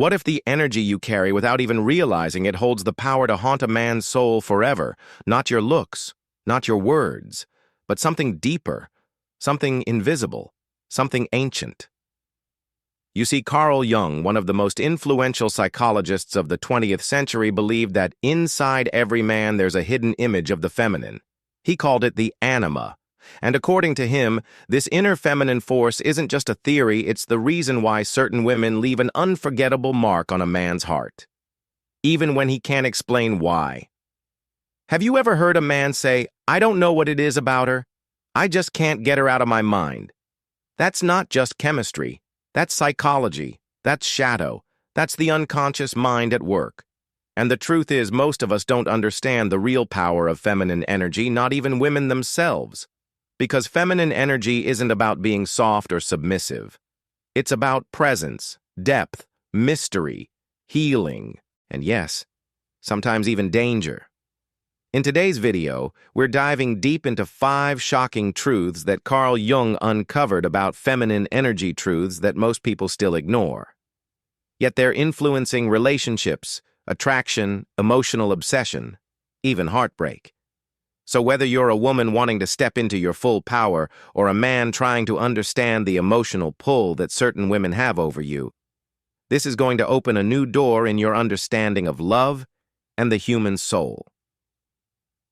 What if the energy you carry without even realizing it holds the power to haunt a man's soul forever? Not your looks, not your words, but something deeper, something invisible, something ancient. You see, Carl Jung, one of the most influential psychologists of the 20th century, believed that inside every man there's a hidden image of the feminine. He called it the anima. And according to him, this inner feminine force isn't just a theory, it's the reason why certain women leave an unforgettable mark on a man's heart, even when he can't explain why. Have you ever heard a man say, "I don't know what it is about her. I just can't get her out of my mind"? That's not just chemistry. That's psychology. That's shadow. That's the unconscious mind at work. And the truth is, most of us don't understand the real power of feminine energy, not even women themselves. Because feminine energy isn't about being soft or submissive. It's about presence, depth, mystery, healing, and yes, sometimes even danger. In today's video, we're diving deep into 5 shocking truths that Carl Jung uncovered about feminine energy, truths that most people still ignore. Yet they're influencing relationships, attraction, emotional obsession, even heartbreak. So whether you're a woman wanting to step into your full power or a man trying to understand the emotional pull that certain women have over you, this is going to open a new door in your understanding of love and the human soul.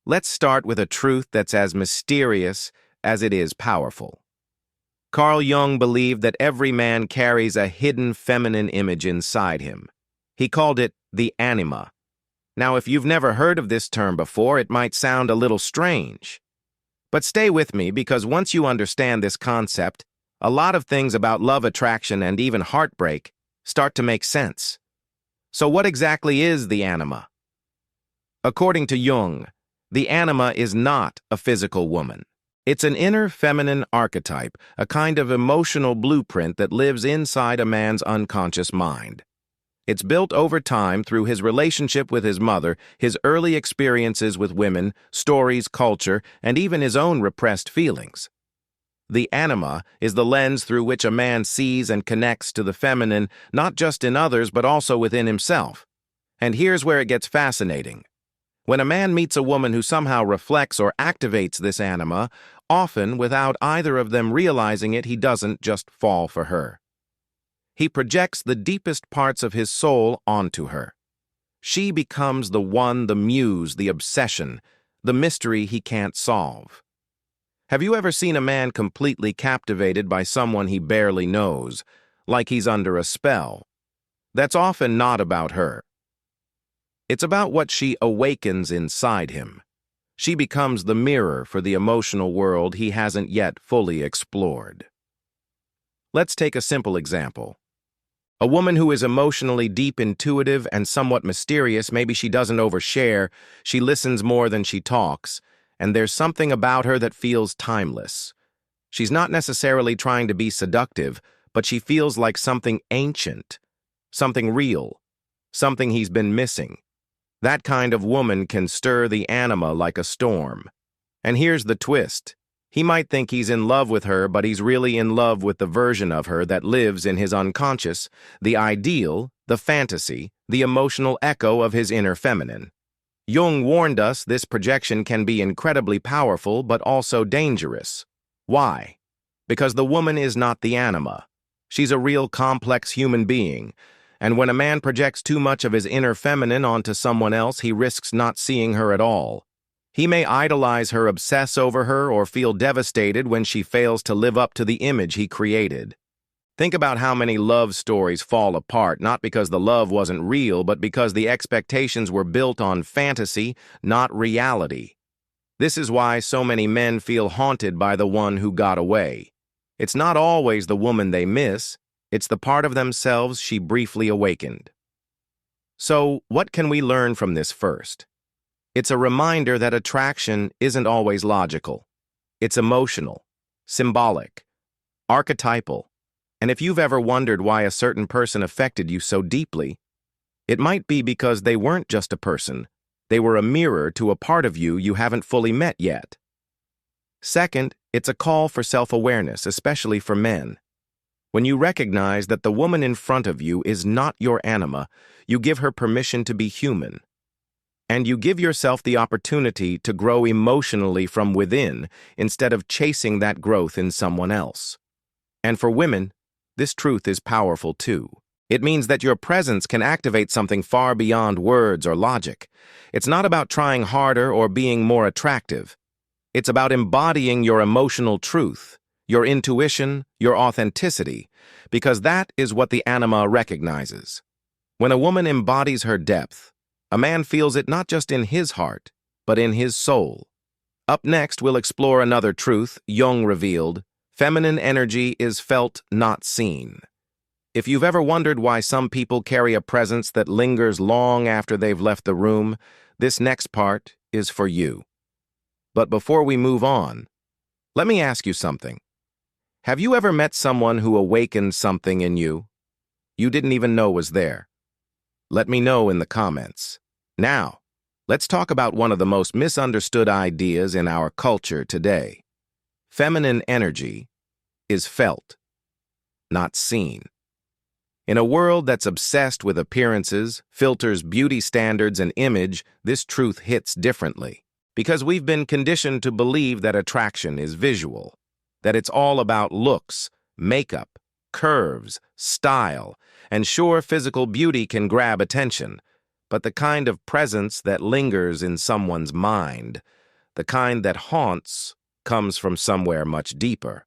Let's start with a truth that's as mysterious as it is powerful. Carl Jung believed that every man carries a hidden feminine image inside him. He called it the anima. Now, if you've never heard of this term before, it might sound a little strange. But stay with me, because once you understand this concept, a lot of things about love, attraction, and even heartbreak start to make sense. So what exactly is the anima? According to Jung, the anima is not a physical woman. It's an inner feminine archetype, a kind of emotional blueprint that lives inside a man's unconscious mind. It's built over time through his relationship with his mother, his early experiences with women, stories, culture, and even his own repressed feelings. The anima is the lens through which a man sees and connects to the feminine, not just in others, but also within himself. And here's where it gets fascinating. When a man meets a woman who somehow reflects or activates this anima, often without either of them realizing it, he doesn't just fall for her. He projects the deepest parts of his soul onto her. She becomes the one, the muse, the obsession, the mystery he can't solve. Have you ever seen a man completely captivated by someone he barely knows, like he's under a spell? That's often not about her. It's about what she awakens inside him. She becomes the mirror for the emotional world he hasn't yet fully explored. Let's take a simple example. A woman who is emotionally deep, intuitive, and somewhat mysterious. Maybe she doesn't overshare, she listens more than she talks, and there's something about her that feels timeless. She's not necessarily trying to be seductive, but she feels like something ancient, something real, something he's been missing. That kind of woman can stir the anima like a storm. And here's the twist. He might think he's in love with her, but he's really in love with the version of her that lives in his unconscious, the ideal, the fantasy, the emotional echo of his inner feminine. Jung warned us this projection can be incredibly powerful, but also dangerous. Why? Because the woman is not the anima. She's a real complex human being. And when a man projects too much of his inner feminine onto someone else, he risks not seeing her at all. He may idolize her, obsess over her, or feel devastated when she fails to live up to the image he created. Think about how many love stories fall apart, not because the love wasn't real, but because the expectations were built on fantasy, not reality. This is why so many men feel haunted by the one who got away. It's not always the woman they miss, it's the part of themselves she briefly awakened. So, what can we learn from this first? It's a reminder that attraction isn't always logical. It's emotional, symbolic, archetypal. And if you've ever wondered why a certain person affected you so deeply, it might be because they weren't just a person. They were a mirror to a part of you you haven't fully met yet. Second, it's a call for self-awareness, especially for men. When you recognize that the woman in front of you is not your anima, you give her permission to be human. And you give yourself the opportunity to grow emotionally from within instead of chasing that growth in someone else. And for women, this truth is powerful too. It means that your presence can activate something far beyond words or logic. It's not about trying harder or being more attractive. It's about embodying your emotional truth, your intuition, your authenticity, because that is what the anima recognizes. When a woman embodies her depth, a man feels it not just in his heart, but in his soul. Up next, we'll explore another truth Jung revealed: feminine energy is felt, not seen. If you've ever wondered why some people carry a presence that lingers long after they've left the room, this next part is for you. But before we move on, let me ask you something. Have you ever met someone who awakened something in you you didn't even know was there? Let me know in the comments. Now, let's talk about one of the most misunderstood ideas in our culture today. Feminine energy is felt, not seen. In a world that's obsessed with appearances, filters beauty standards, and image, this truth hits differently. Because we've been conditioned to believe that attraction is visual, that it's all about looks, makeup, curves, style, and sure, physical beauty can grab attention, but the kind of presence that lingers in someone's mind, the kind that haunts, comes from somewhere much deeper.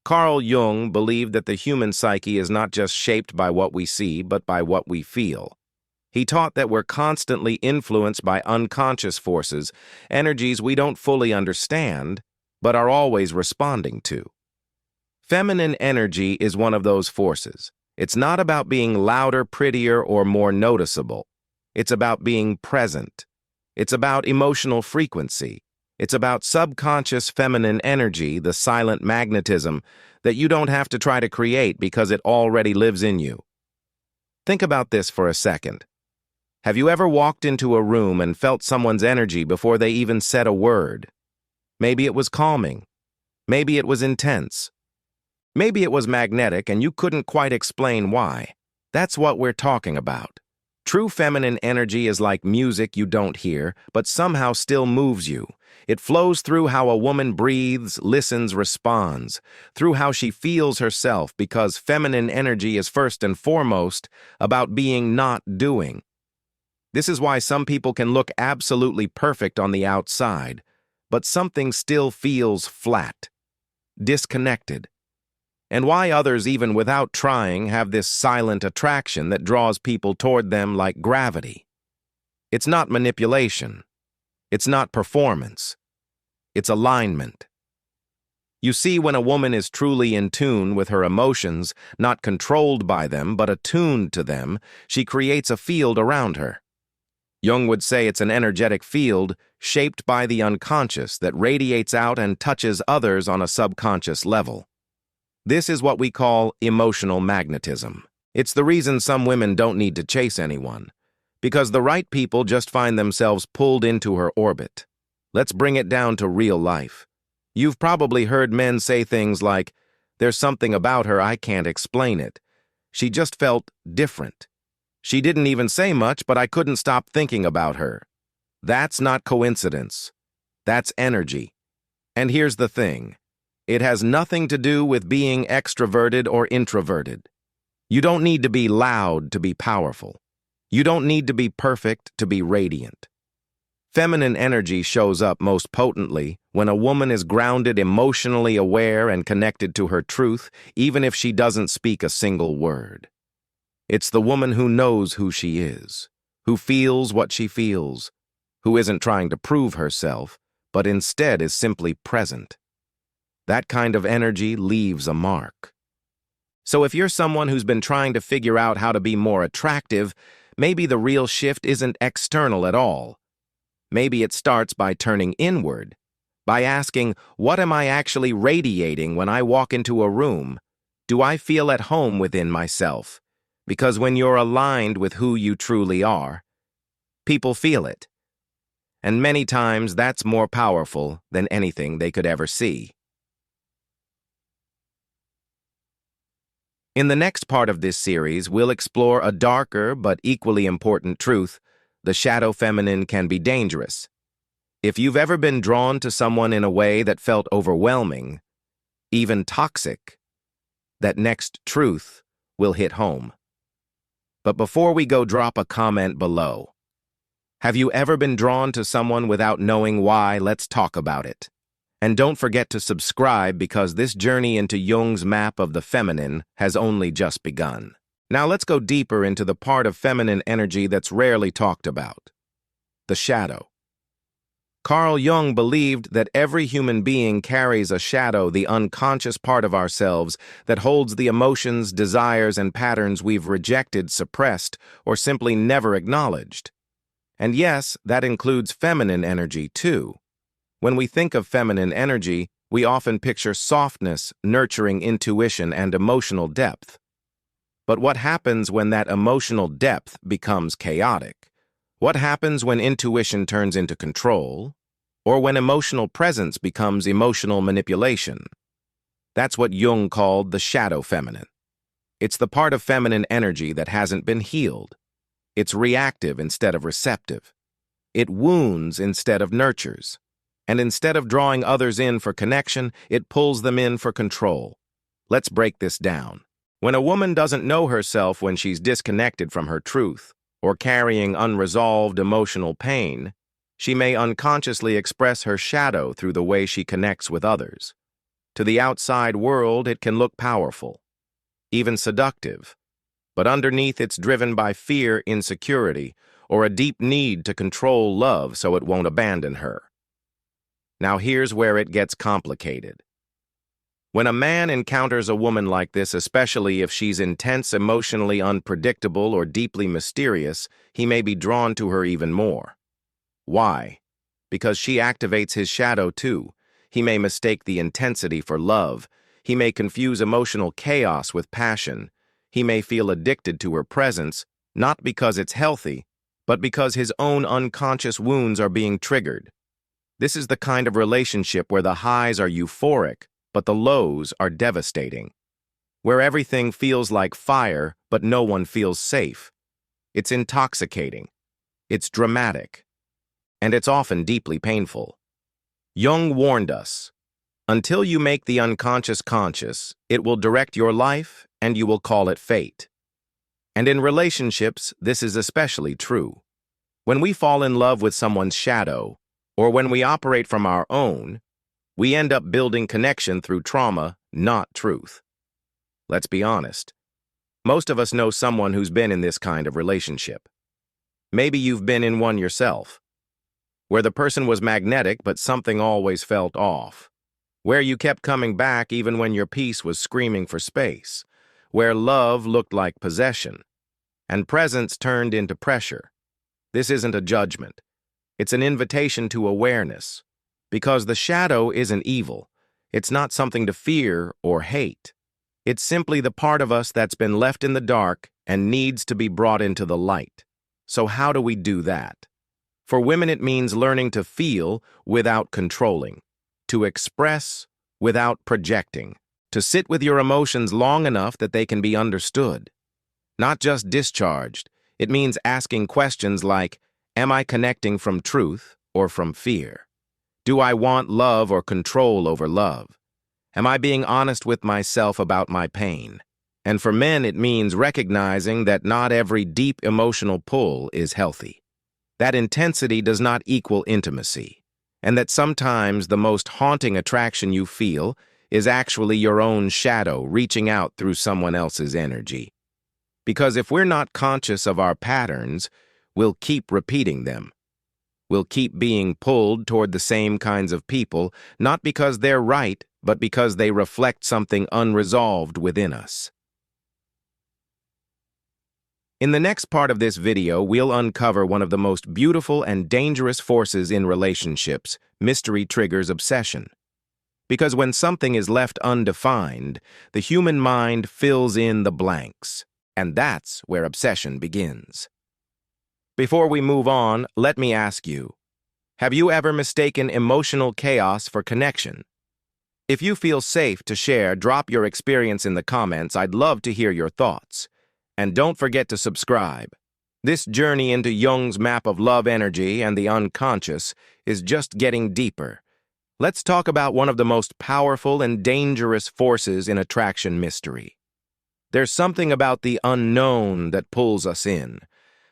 Carl Jung believed that the human psyche is not just shaped by what we see, but by what we feel. He taught that we're constantly influenced by unconscious forces, energies we don't fully understand, but are always responding to. Feminine energy is one of those forces. It's not about being louder, prettier, or more noticeable. It's about being present. It's about emotional frequency. It's about subconscious feminine energy, the silent magnetism that you don't have to try to create because it already lives in you. Think about this for a second. Have you ever walked into a room and felt someone's energy before they even said a word? Maybe it was calming. Maybe it was intense. Maybe it was magnetic and you couldn't quite explain why. That's what we're talking about. True feminine energy is like music you don't hear, but somehow still moves you. It flows through how a woman breathes, listens, responds, through how she feels herself, because feminine energy is first and foremost about being, not doing. This is why some people can look absolutely perfect on the outside, but something still feels flat, disconnected. And why others, even without trying, have this silent attraction that draws people toward them like gravity. It's not manipulation. It's not performance. It's alignment. You see, when a woman is truly in tune with her emotions, not controlled by them, but attuned to them, she creates a field around her. Jung would say it's an energetic field shaped by the unconscious that radiates out and touches others on a subconscious level. This is what we call emotional magnetism. It's the reason some women don't need to chase anyone, because the right people just find themselves pulled into her orbit. Let's bring it down to real life. You've probably heard men say things like, "There's something about her, I can't explain it. She just felt different. She didn't even say much, but I couldn't stop thinking about her." That's not coincidence. That's energy. And here's the thing. It has nothing to do with being extroverted or introverted. You don't need to be loud to be powerful. You don't need to be perfect to be radiant. Feminine energy shows up most potently when a woman is grounded, emotionally aware, and connected to her truth, even if she doesn't speak a single word. It's the woman who knows who she is, who feels what she feels, who isn't trying to prove herself, but instead is simply present. That kind of energy leaves a mark. So if you're someone who's been trying to figure out how to be more attractive, maybe the real shift isn't external at all. Maybe it starts by turning inward, by asking, what am I actually radiating when I walk into a room? Do I feel at home within myself? Because when you're aligned with who you truly are, people feel it. And many times that's more powerful than anything they could ever see. In the next part of this series, we'll explore a darker but equally important truth: the shadow feminine can be dangerous. If you've ever been drawn to someone in a way that felt overwhelming, even toxic, that next truth will hit home. But before we go, drop a comment below. Have you ever been drawn to someone without knowing why? Let's talk about it. And don't forget to subscribe, because this journey into Jung's map of the feminine has only just begun. Now let's go deeper into the part of feminine energy that's rarely talked about: the shadow. Carl Jung believed that every human being carries a shadow, the unconscious part of ourselves that holds the emotions, desires, and patterns we've rejected, suppressed, or simply never acknowledged. And yes, that includes feminine energy too. When we think of feminine energy, we often picture softness, nurturing intuition, and emotional depth. But what happens when that emotional depth becomes chaotic? What happens when intuition turns into control? Or when emotional presence becomes emotional manipulation? That's what Jung called the shadow feminine. It's the part of feminine energy that hasn't been healed. It's reactive instead of receptive. It wounds instead of nurtures. And instead of drawing others in for connection, it pulls them in for control. Let's break this down. When a woman doesn't know herself, when she's disconnected from her truth, or carrying unresolved emotional pain, she may unconsciously express her shadow through the way she connects with others. To the outside world, it can look powerful, even seductive. But underneath, it's driven by fear, insecurity, or a deep need to control love so it won't abandon her. Now here's where it gets complicated. When a man encounters a woman like this, especially if she's intense, emotionally unpredictable, or deeply mysterious, he may be drawn to her even more. Why? Because she activates his shadow too. He may mistake the intensity for love. He may confuse emotional chaos with passion. He may feel addicted to her presence, not because it's healthy, but because his own unconscious wounds are being triggered. This is the kind of relationship where the highs are euphoric, but the lows are devastating. Where everything feels like fire, but no one feels safe. It's intoxicating. It's dramatic. And it's often deeply painful. Jung warned us, until you make the unconscious conscious, it will direct your life and you will call it fate. And in relationships, this is especially true. When we fall in love with someone's shadow, or when we operate from our own, we end up building connection through trauma, not truth. Let's be honest. Most of us know someone who's been in this kind of relationship. Maybe you've been in one yourself, where the person was magnetic but something always felt off, where you kept coming back even when your peace was screaming for space, where love looked like possession, and presence turned into pressure. This isn't a judgment. It's an invitation to awareness, because the shadow isn't evil. It's not something to fear or hate. It's simply the part of us that's been left in the dark and needs to be brought into the light. So how do we do that? For women, it means learning to feel without controlling, to express without projecting, to sit with your emotions long enough that they can be understood, not just discharged. It means asking questions like, am I connecting from truth or from fear? Do I want love or control over love? Am I being honest with myself about my pain? And for men, it means recognizing that not every deep emotional pull is healthy. That intensity does not equal intimacy, and that sometimes the most haunting attraction you feel is actually your own shadow reaching out through someone else's energy. Because if we're not conscious of our patterns, we'll keep repeating them. We'll keep being pulled toward the same kinds of people, not because they're right, but because they reflect something unresolved within us. In the next part of this video, we'll uncover one of the most beautiful and dangerous forces in relationships: mystery triggers obsession. Because when something is left undefined, the human mind fills in the blanks, and that's where obsession begins. Before we move on, let me ask you, have you ever mistaken emotional chaos for connection? If you feel safe to share, drop your experience in the comments. I'd love to hear your thoughts. And don't forget to subscribe. This journey into Jung's map of love energy and the unconscious is just getting deeper. Let's talk about one of the most powerful and dangerous forces in attraction mystery. There's something about the unknown that pulls us in.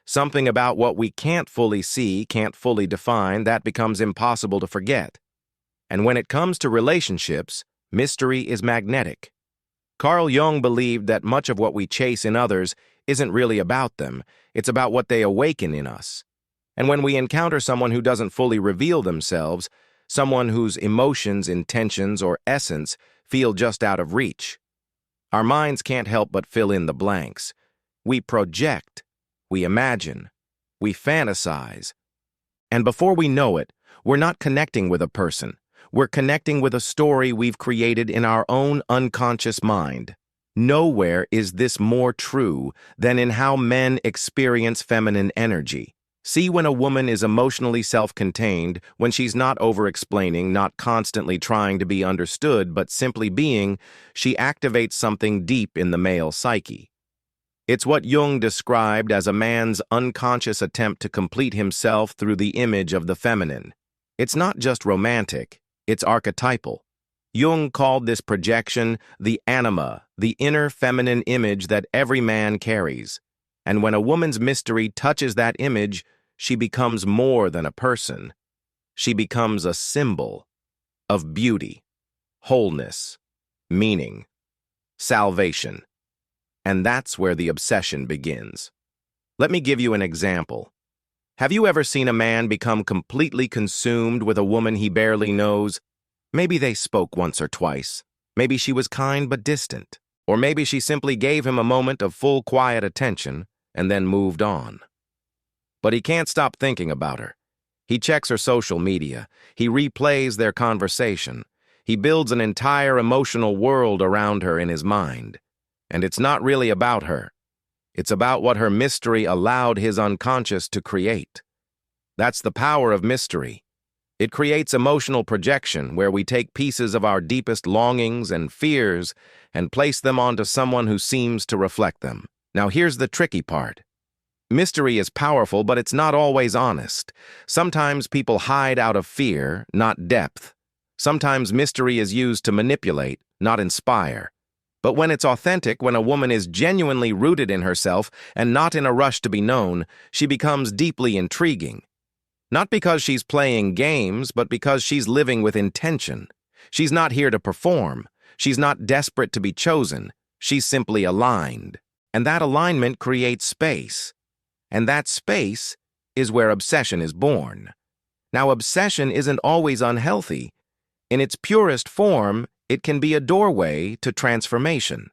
Something about what we can't fully see, can't fully define, that becomes impossible to forget. And when it comes to relationships, mystery is magnetic. Carl Jung believed that much of what we chase in others isn't really about them, it's about what they awaken in us. And when we encounter someone who doesn't fully reveal themselves, someone whose emotions, intentions, or essence feel just out of reach, our minds can't help but fill in the blanks. We project, we imagine, we fantasize. And before we know it, we're not connecting with a person. We're connecting with a story we've created in our own unconscious mind. Nowhere is this more true than in how men experience feminine energy. See when a woman is emotionally self-contained, when she's not over-explaining, not constantly trying to be understood, but simply being, she activates something deep in the male psyche. It's what Jung described as a man's unconscious attempt to complete himself through the image of the feminine. It's not just romantic, it's archetypal. Jung called this projection the Anima, the inner feminine image that every man carries. And when a woman's mystery touches that image, she becomes more than a person. She becomes a symbol of beauty, wholeness, meaning, salvation. And that's where the obsession begins. Let me give you an example. Have you ever seen a man become completely consumed with a woman he barely knows? Maybe they spoke once or twice. Maybe she was kind but distant. Or maybe she simply gave him a moment of full quiet attention and then moved on. But he can't stop thinking about her. He checks her social media. He replays their conversation. He builds an entire emotional world around her in his mind. And it's not really about her. It's about what her mystery allowed his unconscious to create. That's the power of mystery. It creates emotional projection where we take pieces of our deepest longings and fears and place them onto someone who seems to reflect them. Now here's the tricky part. Mystery is powerful, but it's not always honest. Sometimes people hide out of fear, not depth. Sometimes mystery is used to manipulate, not inspire. But when it's authentic, when a woman is genuinely rooted in herself and not in a rush to be known, she becomes deeply intriguing. Not because she's playing games, but because she's living with intention. She's not here to perform. She's not desperate to be chosen. She's simply aligned. And that alignment creates space. And that space is where obsession is born. Now, obsession isn't always unhealthy. In its purest form, it can be a doorway to transformation.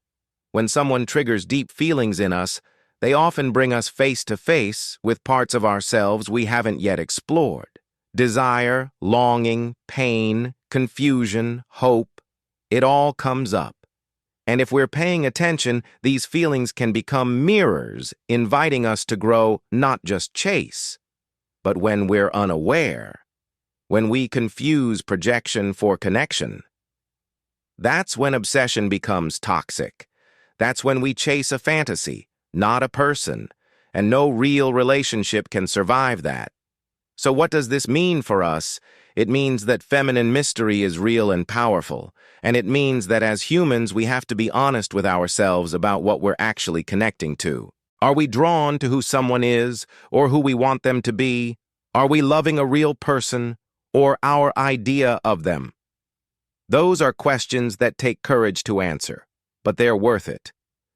When someone triggers deep feelings in us, they often bring us face to face with parts of ourselves we haven't yet explored. Desire, longing, pain, confusion, hope, it all comes up. And if we're paying attention, these feelings can become mirrors, inviting us to grow, not just chase. But when we're unaware, when we confuse projection for connection, that's when obsession becomes toxic. That's when we chase a fantasy, not a person, and no real relationship can survive that. So what does this mean for us? It means that feminine mystery is real and powerful, and it means that as humans we have to be honest with ourselves about what we're actually connecting to. Are we drawn to who someone is, or who we want them to be? Are we loving a real person, or our idea of them? Those are questions that take courage to answer, but they're worth it.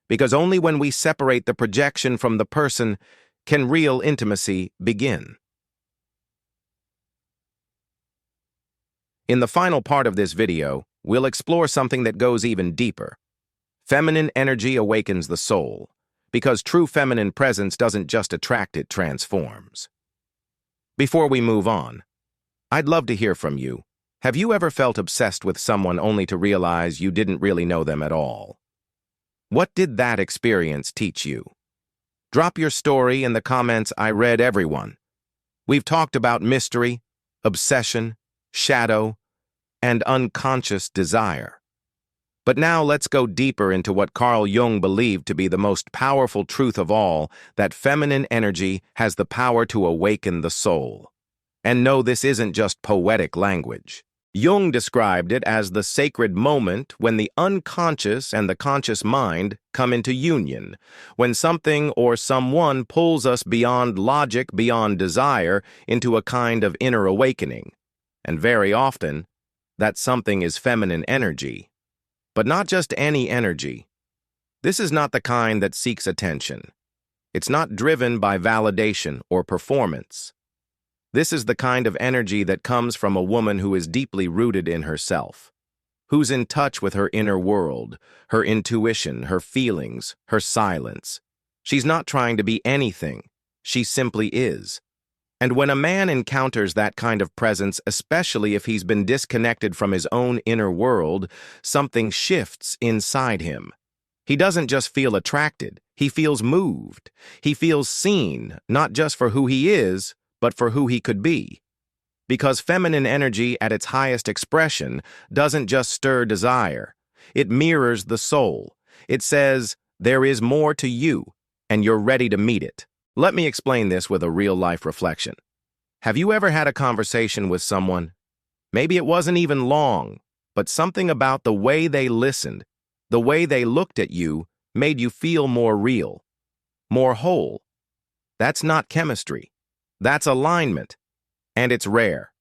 Because only when we separate the projection from the person can real intimacy begin. In the final part of this video, we'll explore something that goes even deeper. Feminine energy awakens the soul, because true feminine presence doesn't just attract, it transforms. Before we move on, I'd love to hear from you. Have you ever felt obsessed with someone only to realize you didn't really know them at all? What did that experience teach you? Drop your story in the comments. I read everyone. We've talked about mystery, obsession, shadow, and unconscious desire. But now let's go deeper into what Carl Jung believed to be the most powerful truth of all, that feminine energy has the power to awaken the soul. And no, this isn't just poetic language. Jung described it as the sacred moment when the unconscious and the conscious mind come into union, when something or someone pulls us beyond logic, beyond desire, into a kind of inner awakening. And very often, that something is feminine energy. But not just any energy. This is not the kind that seeks attention. It's not driven by validation or performance. This is the kind of energy that comes from a woman who is deeply rooted in herself, who's in touch with her inner world, her intuition, her feelings, her silence. She's not trying to be anything. She simply is. And when a man encounters that kind of presence, especially if he's been disconnected from his own inner world, something shifts inside him. He doesn't just feel attracted, he feels moved. He feels seen, not just for who he is, but for who he could be. Because feminine energy at its highest expression doesn't just stir desire. It mirrors the soul. It says, there is more to you, and you're ready to meet it. Let me explain this with a real-life reflection. Have you ever had a conversation with someone? Maybe it wasn't even long, but something about the way they listened, the way they looked at you, made you feel more real, more whole. That's not chemistry. That's alignment, and it's rare.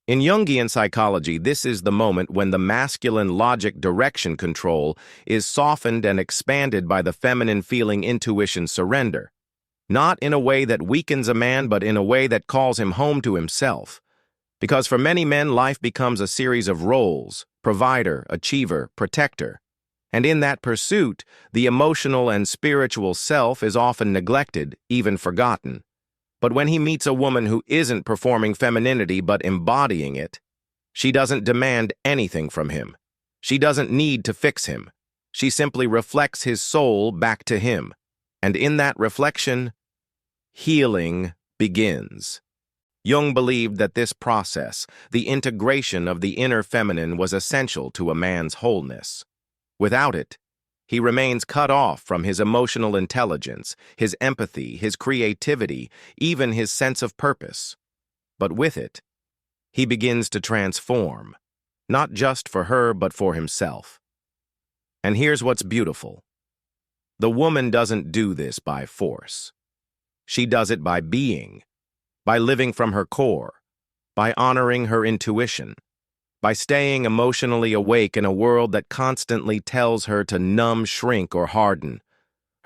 In Jungian psychology, this is the moment when the masculine logic direction control is softened and expanded by the feminine feeling intuition surrender. Not in a way that weakens a man, but in a way that calls him home to himself. Because for many men, life becomes a series of roles: provider, achiever, protector. And in that pursuit, the emotional and spiritual self is often neglected, even forgotten. But when he meets a woman who isn't performing femininity but embodying it, she doesn't demand anything from him. She doesn't need to fix him. She simply reflects his soul back to him. And in that reflection, healing begins. Jung believed that this process, the integration of the inner feminine, was essential to a man's wholeness. Without it, he remains cut off from his emotional intelligence, his empathy, his creativity, even his sense of purpose. But with it, he begins to transform, not just for her, but for himself. And here's what's beautiful. The woman doesn't do this by force. She does it by being, by living from her core, by honoring her intuition, by staying emotionally awake in a world that constantly tells her to numb, shrink, or harden.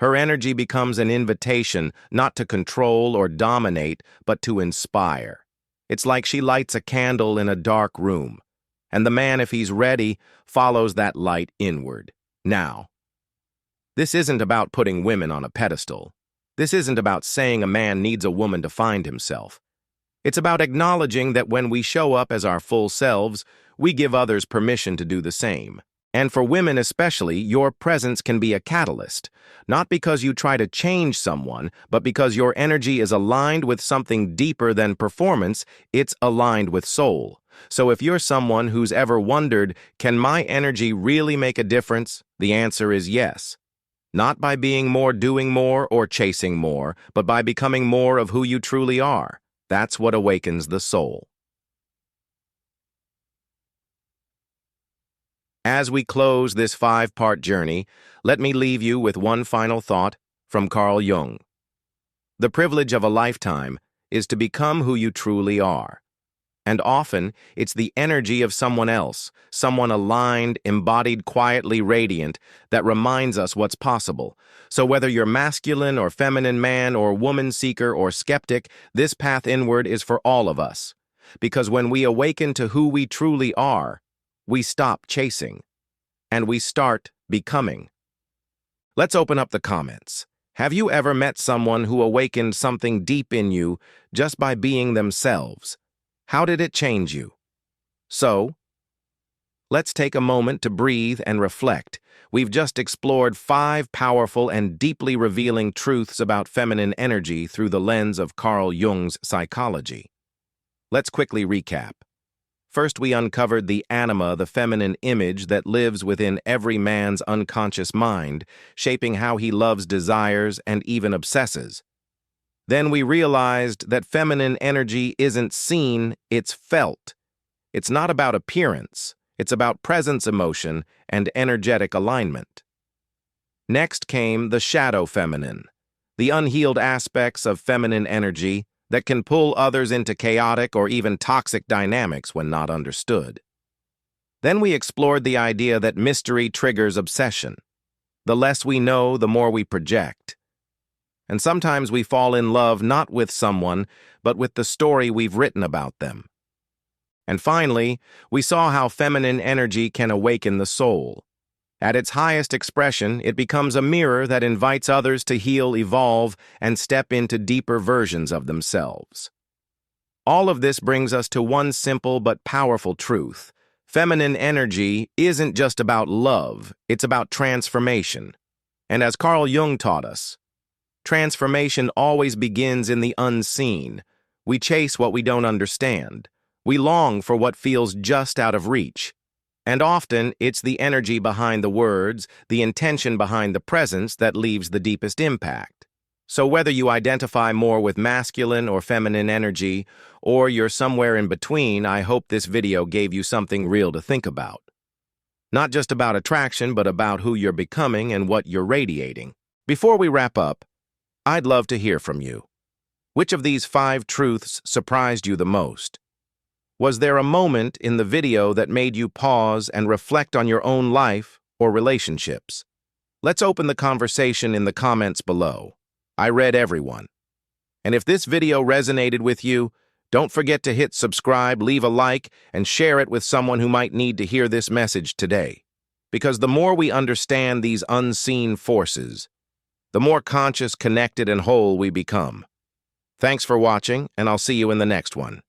Her energy becomes an invitation not to control or dominate, but to inspire. It's like she lights a candle in a dark room, and the man, if he's ready, follows that light inward. Now, this isn't about putting women on a pedestal. This isn't about saying a man needs a woman to find himself. It's about acknowledging that when we show up as our full selves, we give others permission to do the same. And for women especially, your presence can be a catalyst, not because you try to change someone, but because your energy is aligned with something deeper than performance. It's aligned with soul. So if you're someone who's ever wondered, can my energy really make a difference? The answer is yes. Not by being more, doing more, or chasing more, but by becoming more of who you truly are. That's what awakens the soul. As we close this 5-part journey, let me leave you with one final thought from Carl Jung. The privilege of a lifetime is to become who you truly are. And often, it's the energy of someone else, someone aligned, embodied, quietly radiant, that reminds us what's possible. So whether you're masculine or feminine, man or woman seeker or skeptic, this path inward is for all of us. Because when we awaken to who we truly are, we stop chasing, and we start becoming. Let's open up the comments. Have you ever met someone who awakened something deep in you just by being themselves? How did it change you? So, let's take a moment to breathe and reflect. We've just explored 5 powerful and deeply revealing truths about feminine energy through the lens of Carl Jung's psychology. Let's quickly recap. First, we uncovered the anima, the feminine image that lives within every man's unconscious mind, shaping how he loves, desires, and even obsesses. Then we realized that feminine energy isn't seen, it's felt. It's not about appearance, it's about presence, emotion, and energetic alignment. Next came the shadow feminine, the unhealed aspects of feminine energy that can pull others into chaotic or even toxic dynamics when not understood. Then we explored the idea that mystery triggers obsession. The less we know, the more we project. And sometimes we fall in love not with someone, but with the story we've written about them. And finally, we saw how feminine energy can awaken the soul. At its highest expression, it becomes a mirror that invites others to heal, evolve, and step into deeper versions of themselves. All of this brings us to one simple but powerful truth. Feminine energy isn't just about love, it's about transformation. And as Carl Jung taught us, transformation always begins in the unseen. We chase what we don't understand. We long for what feels just out of reach. And often, it's the energy behind the words, the intention behind the presence that leaves the deepest impact. So whether you identify more with masculine or feminine energy, or you're somewhere in between, I hope this video gave you something real to think about. Not just about attraction, but about who you're becoming and what you're radiating. Before we wrap up, I'd love to hear from you. Which of these 5 truths surprised you the most? Was there a moment in the video that made you pause and reflect on your own life or relationships? Let's open the conversation in the comments below. I read everyone. And if this video resonated with you, don't forget to hit subscribe, leave a like, and share it with someone who might need to hear this message today. Because the more we understand these unseen forces, the more conscious, connected, and whole we become. Thanks for watching, and I'll see you in the next one.